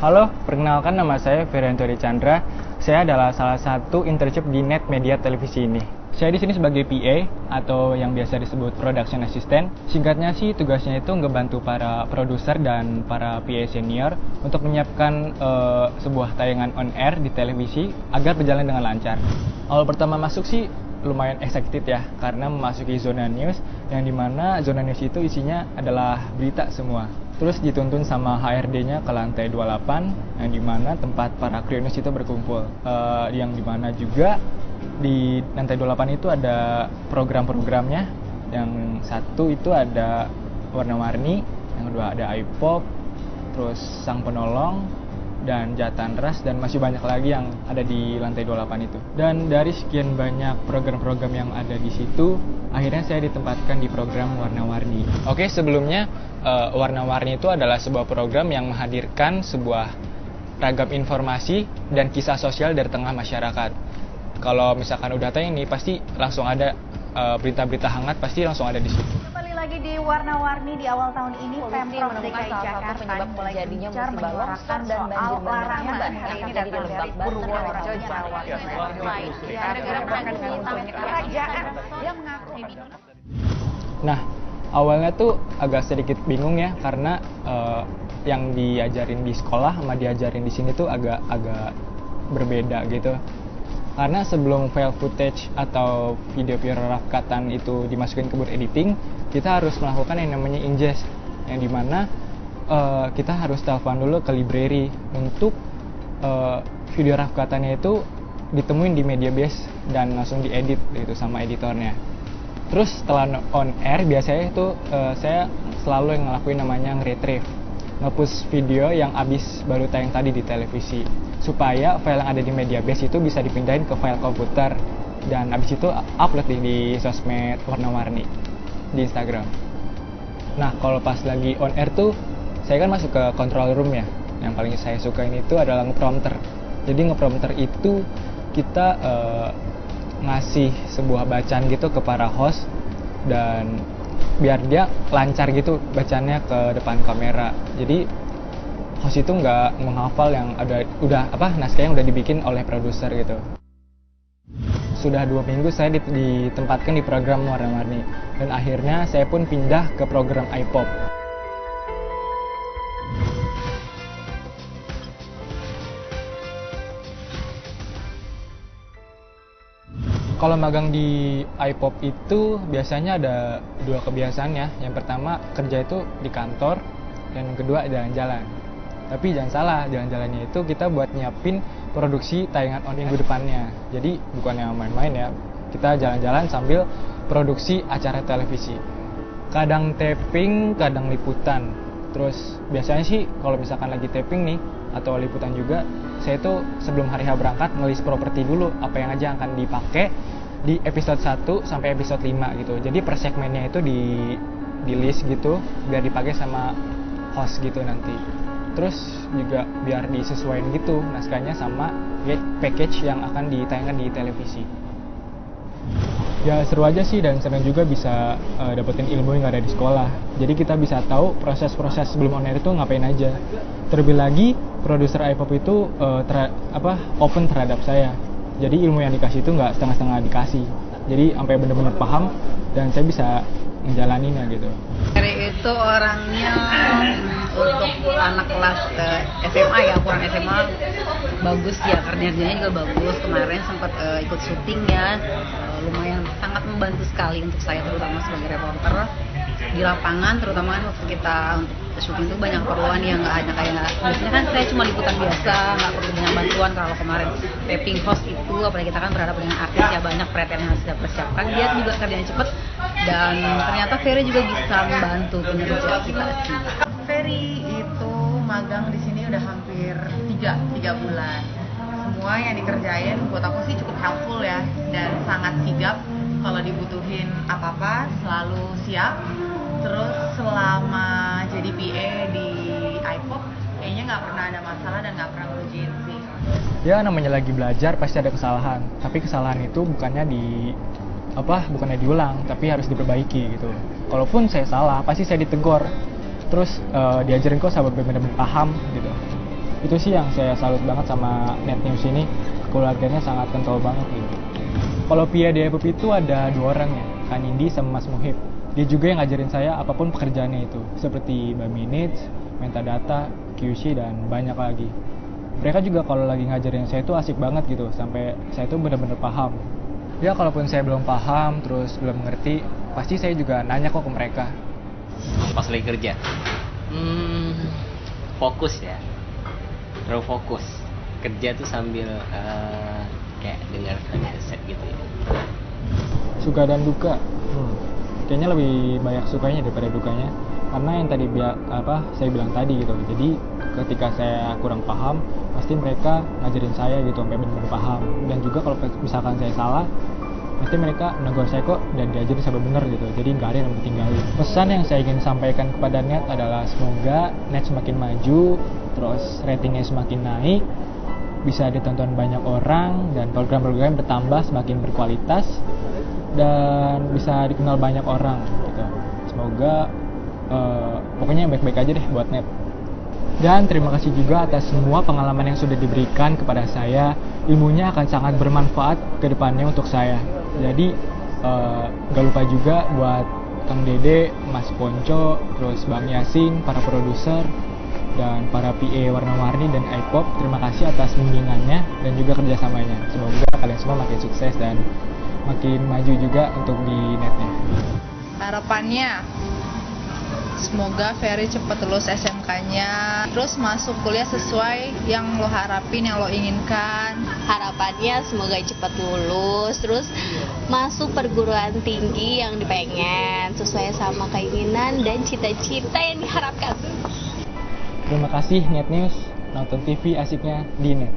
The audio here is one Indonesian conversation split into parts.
Halo, perkenalkan nama saya Ferianto Chandra. Saya adalah salah satu internship di Net Media Televisi ini. Saya di sini sebagai PA atau yang biasa disebut Production Assistant. Singkatnya sih tugasnya itu ngebantu para produser dan para PA senior untuk menyiapkan sebuah tayangan on air di televisi agar berjalan dengan lancar. Awal pertama masuk sih lumayan excited ya, karena memasuki zona news yang dimana zona news itu isinya adalah berita semua. Terus dituntun sama HRD-nya ke lantai 28 yang dimana tempat para kru news itu berkumpul. Yang dimana juga di lantai 28 itu ada program-programnya. Yang satu itu ada warna-warni, yang kedua ada iPop, terus Sang Penolong, dan Jatan Ras, dan masih banyak lagi yang ada di lantai 28 itu. Dan dari sekian banyak program-program yang ada di situ, akhirnya saya ditempatkan di program Warna-Warni. Oke, sebelumnya Warna-Warni itu adalah sebuah program yang menghadirkan sebuah ragam informasi dan kisah sosial dari tengah masyarakat. Kalau misalkan udah tayang ini, pasti langsung ada berita-berita hangat, pasti langsung ada di situ. Kembali lagi di Warna-Warni di awal tahun ini, Pemprov DKI Jakarta mulai gencar menyuarakan soal larangan hari ini datang dari Purworejo, Jawa Tengah. Gara-gara penanggung kerajaan yang mengaku ini. Nah, awalnya tuh agak sedikit bingung ya, karena yang diajarin di sekolah sama diajarin di sini tuh agak berbeda gitu. Karena sebelum file footage atau video rough cut-an itu dimasukin ke board editing, kita harus melakukan yang namanya ingest, yang dimana kita harus telepon dulu ke library untuk video rough cut-annya itu ditemuin di Mediabase dan langsung diedit gitu sama editornya. Terus setelah on air, biasanya itu saya selalu yang ngelakuin namanya nge-retrieve, nge-push video yang abis baru tayang tadi di televisi, supaya file yang ada di Mediabase itu bisa dipindahin ke file komputer dan abis itu upload di sosmed Warna-Warni di Instagram. Nah, kalau pas lagi on air tuh saya kan masuk ke control room ya. Yang paling saya suka ini tuh adalah ngeprompter. Jadi ngeprompter itu kita ngasih sebuah bacaan gitu ke para host, dan biar dia lancar gitu bacanya ke depan kamera. Jadi host itu nggak menghafal yang naskah yang udah dibikin oleh produser gitu. Sudah 2 minggu saya ditempatkan di program Warna-Warni, dan akhirnya saya pun pindah ke program iPop. Kalau magang di iPop itu biasanya ada 2 kebiasaan ya. Yang pertama, kerja itu di kantor, dan yang kedua jalan-jalan. Tapi jangan salah, jalan-jalannya itu kita buat nyiapin produksi tayangan on minggu depannya. Jadi bukannya main-main ya, kita jalan-jalan sambil produksi acara televisi. Kadang taping, kadang liputan. Terus biasanya sih kalau misalkan lagi taping nih atau liputan juga, saya tuh sebelum hari H berangkat ngelis properti dulu apa yang aja akan dipakai di episode 1 sampai episode 5 gitu. Jadi per segmennya itu di list gitu biar dipakai sama host gitu nanti. Terus juga biar disesuaikan gitu naskahnya sama package yang akan ditayangkan di televisi. Ya seru aja sih, dan senang juga bisa dapetin ilmu yang ada di sekolah. Jadi kita bisa tahu proses-proses sebelum on air itu ngapain aja. Terlebih lagi produser iPop itu open terhadap saya. Jadi ilmu yang dikasih itu nggak setengah-setengah dikasih. Jadi sampai benar-benar paham dan saya bisa menjalaninya gitu. Dari itu orangnya untuk anak kelas SMA ya, ukuran SMA bagus ya, kerjanya juga bagus. Kemarin sempat ikut syuting ya, lumayan sangat membantu sekali untuk saya terutama sebagai reporter di lapangan, terutama kan waktu kita syuting tuh banyak keperluan yang nggak hanya kayak biasanya kan saya cuma liputan biasa, nggak perlu banyak bantuan. Kalau kemarin taping host itu, apalagi kita kan berhadapan dengan artis ya, banyak perhatian yang harus kita persiapkan. Dia juga kerjanya cepet dan ternyata Ferry juga bisa membantu kinerja kita sih. Ferry itu magang di sini udah hampir 3 bulan. Semua yang dikerjain buat aku sih cukup helpful ya, dan sangat sigap. Kalau dibutuhin apa-apa selalu siap. Terus selama jadi PA di iPop kayaknya nggak pernah ada masalah dan nggak pernah ngerugiin sih. Ya namanya lagi belajar pasti ada kesalahan, tapi kesalahan itu bukannya diulang, tapi harus diperbaiki gitu. Kalaupun saya salah pasti saya ditegur, terus diajarin kok sampai benar-benar paham gitu. Itu sih yang saya salut banget sama Net News ini, keluarganya sangat kental banget gitu. Kalau PA di iPop itu ada 2 orang ya, Kak Nindi sama Mas Muhib. Dia juga yang ngajarin saya apapun pekerjaannya itu, seperti manage, metadata, QC, dan banyak lagi. Mereka juga kalau lagi ngajarin saya itu asik banget gitu, sampai saya itu benar-benar paham. Ya kalaupun saya belum paham, terus belum mengerti, pasti saya juga nanya kok ke mereka. Pas lagi kerja, fokus ya, terlalu fokus. Kerja tuh sambil kayak dengar headset gitu ya. Suka dan duka, kayaknya lebih banyak sukanya daripada dukanya, karena yang tadi saya bilang tadi gitu. Jadi ketika saya kurang paham, pasti mereka ngajarin saya gitu sampai benar-benar paham. Dan juga kalau misalkan saya salah, pasti mereka menegur saya kok dan diajarin sampai benar gitu. Jadi nggak ada yang ditinggalin. Pesan yang saya ingin sampaikan kepada Net adalah semoga Net semakin maju, terus ratingnya semakin naik, bisa ditonton banyak orang, dan program-program bertambah semakin berkualitas dan bisa dikenal banyak orang gitu. Semoga pokoknya yang baik-baik aja deh buat Net. Dan terima kasih juga atas semua pengalaman yang sudah diberikan kepada saya. Ilmunya akan sangat bermanfaat ke depannya untuk saya. Jadi gak lupa juga buat Kang Dede, Mas Ponco, terus Bang Yasin, para produser, dan para PA warna-warni dan iPop. Terima kasih atas bimbingannya dan juga kerjasamanya. Semoga kalian semua makin sukses dan makin maju juga untuk di Netnya. Harapannya semoga Ferry cepat lulus SMK-nya, terus masuk kuliah sesuai yang lo harapin, yang lo inginkan. Harapannya semoga cepat lulus, terus masuk perguruan tinggi yang dipengen, sesuai sama keinginan dan cita-cita yang diharapkan. Terima kasih Net News, nonton TV asiknya di Net.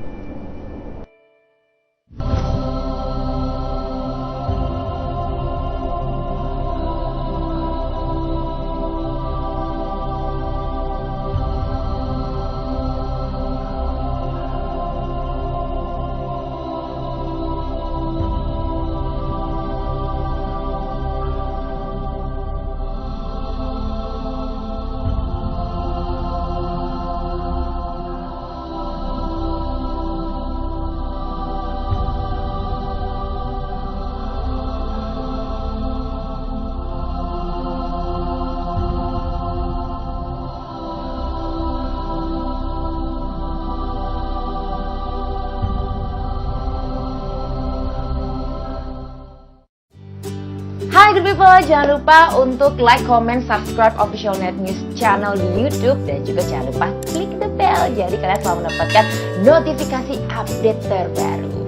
Hai good people, jangan lupa untuk like, comment, subscribe official Net News channel di YouTube, dan juga jangan lupa klik the bell jadi kalian selalu mendapatkan notifikasi update terbaru.